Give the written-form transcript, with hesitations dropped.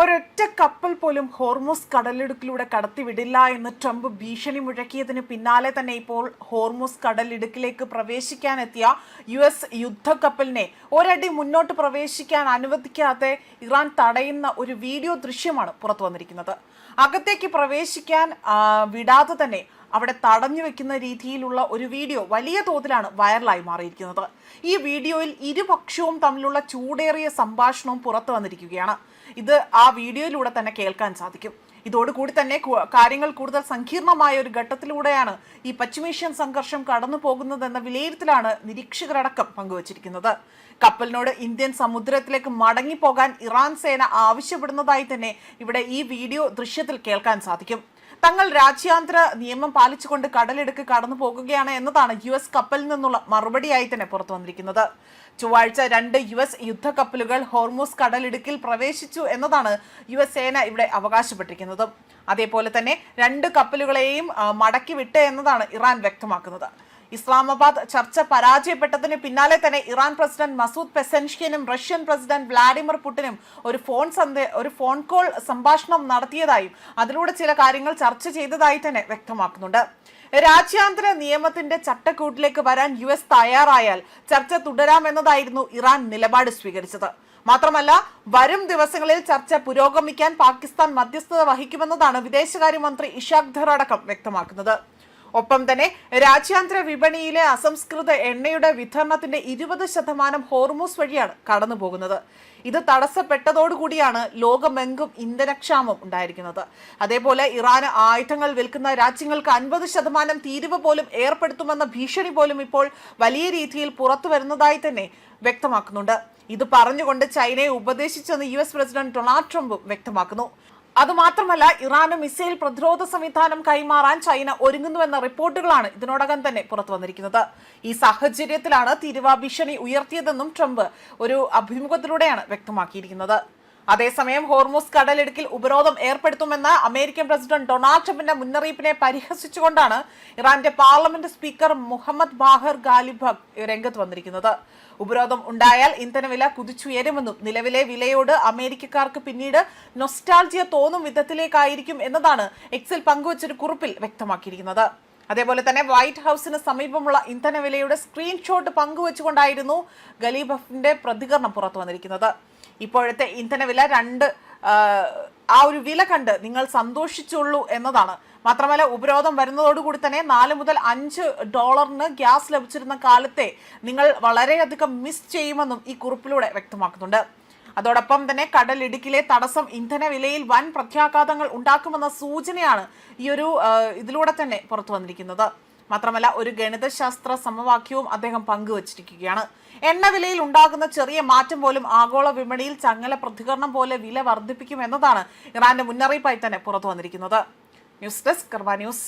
ഒരൊറ്റ കപ്പൽ പോലും ഹോർമുസ് കടലിടുക്കിലൂടെ കടത്തിവിടില്ല എന്ന് ട്രംപ് ഭീഷണി മുഴക്കിയതിന് പിന്നാലെ തന്നെ ഇപ്പോൾ ഹോർമുസ് കടലിടുക്കിലേക്ക് പ്രവേശിക്കാനെത്തിയ US യുദ്ധക്കപ്പലിനെ ഒരടി മുന്നോട്ട് പ്രവേശിക്കാൻ അനുവദിക്കാതെ ഇറാൻ തടയുന്ന ഒരു വീഡിയോ ദൃശ്യമാണ് പുറത്തു വന്നിരിക്കുന്നത്. അകത്തേക്ക് പ്രവേശിക്കാൻ വിടാതെ തന്നെ അവിടെ തടഞ്ഞു വെക്കുന്ന രീതിയിലുള്ള ഒരു വീഡിയോ വലിയ തോതിലാണ് വൈറലായി മാറിയിരിക്കുന്നത്. ഈ വീഡിയോയിൽ ഇരുപക്ഷവും തമ്മിലുള്ള ചൂടേറിയ സംഭാഷണവും പുറത്തു വന്നിരിക്കുകയാണ്. ഇത് ആ വീഡിയോയിലൂടെ തന്നെ കേൾക്കാൻ സാധിക്കും. ഇതോടുകൂടി തന്നെ കാര്യങ്ങൾ കൂടുതൽ സങ്കീർണമായ ഒരു ഘട്ടത്തിലൂടെയാണ് ഈ പശ്ചിമേഷ്യൻ സംഘർഷം കടന്നു പോകുന്നതെന്ന വിലയിരുത്തലാണ് നിരീക്ഷകരടക്കം പങ്കുവച്ചിരിക്കുന്നത്. കപ്പലിനോട് ഇന്ത്യൻ സമുദ്രത്തിലേക്ക് മടങ്ങിപ്പോകാൻ ഇറാൻ സേന ആവശ്യപ്പെടുന്നതായി തന്നെ ഇവിടെ ഈ വീഡിയോ ദൃശ്യത്തിൽ കേൾക്കാൻ സാധിക്കും. തങ്ങൾ രാജ്യാന്തര നിയമം പാലിച്ചുകൊണ്ട് കടലിടുക്ക് കടന്നു പോകുകയാണ് എന്നതാണ് US കപ്പലിൽ നിന്നുള്ള മറുപടിയായി തന്നെ പുറത്തു വന്നിരിക്കുന്നത്. ചൊവ്വാഴ്ച 2 US യുദ്ധക്കപ്പലുകൾ ഹോർമുസ് കടലിടുക്കിൽ പ്രവേശിച്ചു എന്നതാണ് US സേന ഇവിടെ അവകാശപ്പെട്ടിരിക്കുന്നത്. അതേപോലെ തന്നെ 2 കപ്പലുകളെയും മടക്കി വിട്ട് എന്നതാണ് ഇറാൻ വ്യക്തമാക്കുന്നത്. ഇസ്ലാമാബാദ് ചർച്ച പരാജയപ്പെട്ടതിന് പിന്നാലെ തന്നെ ഇറാൻ പ്രസിഡന്റ് മസൂദ് പെസൻഷ്കിനും റഷ്യൻ പ്രസിഡന്റ് വ്ളാഡിമിർ പുടിനും ഒരു ഫോൺ കോൾ സംഭാഷണം നടത്തിയതായും അതിലൂടെ ചില കാര്യങ്ങൾ ചർച്ച ചെയ്തതായി തന്നെ വ്യക്തമാക്കുന്നുണ്ട്. രാജ്യാന്തര നിയമത്തിന്റെ ചട്ടക്കൂട്ടിലേക്ക് വരാൻ US തയ്യാറായാൽ ചർച്ച തുടരാമെന്നതായിരുന്നു ഇറാൻ നിലപാട് സ്വീകരിച്ചത്. മാത്രമല്ല, വരും ദിവസങ്ങളിൽ ചർച്ച പുരോഗമിക്കാൻ പാകിസ്ഥാൻ മധ്യസ്ഥത വഹിക്കുമെന്നതാണ് വിദേശകാര്യമന്ത്രി ഇഷാഖ് ധർ അടക്കം വ്യക്തമാക്കുന്നത്. ഒപ്പം തന്നെ രാജ്യാന്തര വിപണിയിലെ അസംസ്കൃത എണ്ണയുടെ വിതരണത്തിന്റെ 20% ഹോർമുസ് വഴിയാണ് കടന്നു പോകുന്നത്. ഇത് തടസ്സപ്പെട്ടതോടുകൂടിയാണ് ലോകമെങ്കും ഇന്ധനക്ഷാമം ഉണ്ടായിരിക്കുന്നത്. അതേപോലെ ഇറാന് ആയുധങ്ങൾ വിൽക്കുന്ന രാജ്യങ്ങൾക്ക് 50% തീരുവ പോലും ഏർപ്പെടുത്തുമെന്ന ഭീഷണി പോലും ഇപ്പോൾ വലിയ രീതിയിൽ പുറത്തു വരുന്നതായി തന്നെ വ്യക്തമാക്കുന്നുണ്ട്. ഇത് പറഞ്ഞുകൊണ്ട് ചൈനയെ ഉപദേശിച്ചെന്ന് US പ്രസിഡന്റ് ഡൊണാൾഡ് ട്രംപും വ്യക്തമാക്കുന്നു. അതുമാത്രമല്ല, ഇറാന് മിസൈൽ പ്രതിരോധ സംവിധാനം കൈമാറാൻ ചൈന ഒരുങ്ങുന്നുവെന്ന റിപ്പോർട്ടുകളാണ് ഇതിനോടകം തന്നെ പുറത്തു വന്നിരിക്കുന്നത്. ഈ സാഹചര്യത്തിലാണ് തീരുവ ഭീഷണി ഉയർത്തിയതെന്നും ട്രംപ് ഒരു അഭിമുഖത്തിലൂടെയാണ് വ്യക്തമാക്കിയിരിക്കുന്നത്. അതേസമയം ഹോർമുസ് കടലിടുക്കിൽ ഉപരോധം ഏർപ്പെടുത്തുമെന്ന അമേരിക്കൻ പ്രസിഡന്റ് ഡൊണാൾഡ് ട്രംപിന്റെ മുന്നറിയിപ്പിനെ പരിഹസിച്ചുകൊണ്ടാണ് ഇറാന്റെ പാർലമെന്റ് സ്പീക്കർ മുഹമ്മദ് ബാഹർ ഗാലിബ് രംഗത്ത് വന്നിരിക്കുന്നത്. ഉപരോധം ഉണ്ടായാൽ ഇന്ധനവില കുതിച്ചുയരുമെന്നും നിലവിലെ വിലയോട് അമേരിക്കക്കാർക്ക് പിന്നീട് നൊസ്റ്റാൾജിയ തോന്നും വിധത്തിലേക്കായിരിക്കും എന്നതാണ് എക്സിൽ പങ്കുവച്ചൊരു കുറിപ്പിൽ വ്യക്തമാക്കിയിരിക്കുന്നത്. അതേപോലെ തന്നെ വൈറ്റ് ഹൗസിന് സമീപമുള്ള ഇന്ധനവിലയുടെ സ്ക്രീൻഷോട്ട് പങ്കുവച്ചുകൊണ്ടായിരുന്നു ഗലീബഫിന്റെ പ്രതികരണം പുറത്തു വന്നിരിക്കുന്നത്. ഇപ്പോഴത്തെ ഇന്ധനവില ആ ഒരു വില കണ്ട് നിങ്ങൾ സന്തോഷിച്ചുള്ളൂ എന്നതാണ്. മാത്രമല്ല, ഉപരോധം വരുന്നതോടുകൂടി തന്നെ $4 മുതൽ $5 ഗ്യാസ് ലഭിച്ചിരുന്ന കാലത്തെ നിങ്ങൾ വളരെയധികം മിസ് ചെയ്യുമെന്നും ഈ കുറിപ്പിലൂടെ വ്യക്തമാക്കുന്നുണ്ട്. അതോടൊപ്പം തന്നെ കടലിടുക്കിലെ തടസ്സം ഇന്ധനവിലയിൽ വൻ പ്രത്യാഘാതങ്ങൾ ഉണ്ടാക്കുമെന്ന സൂചനയാണ് ഈ ഒരു ഇതിലൂടെ തന്നെ പുറത്തു വന്നിരിക്കുന്നത്. മാത്രമല്ല, ഒരു ഗണിതശാസ്ത്ര സമവാക്യവും അദ്ദേഹം പങ്കുവച്ചിരിക്കുകയാണ്. എണ്ണവിലയിൽ ഉണ്ടാകുന്ന ചെറിയ മാറ്റം പോലും ആഗോള വിപണിയിൽ ചങ്ങല പ്രതികരണം പോലെ വില വർദ്ധിപ്പിക്കും എന്നതാണ് ഇറാന്റെ മുന്നറിയിപ്പായി തന്നെ പുറത്തു വന്നിരിക്കുന്നത്. ന്യൂസ് ഡെസ്ക് കർമ്മ ന്യൂസ്.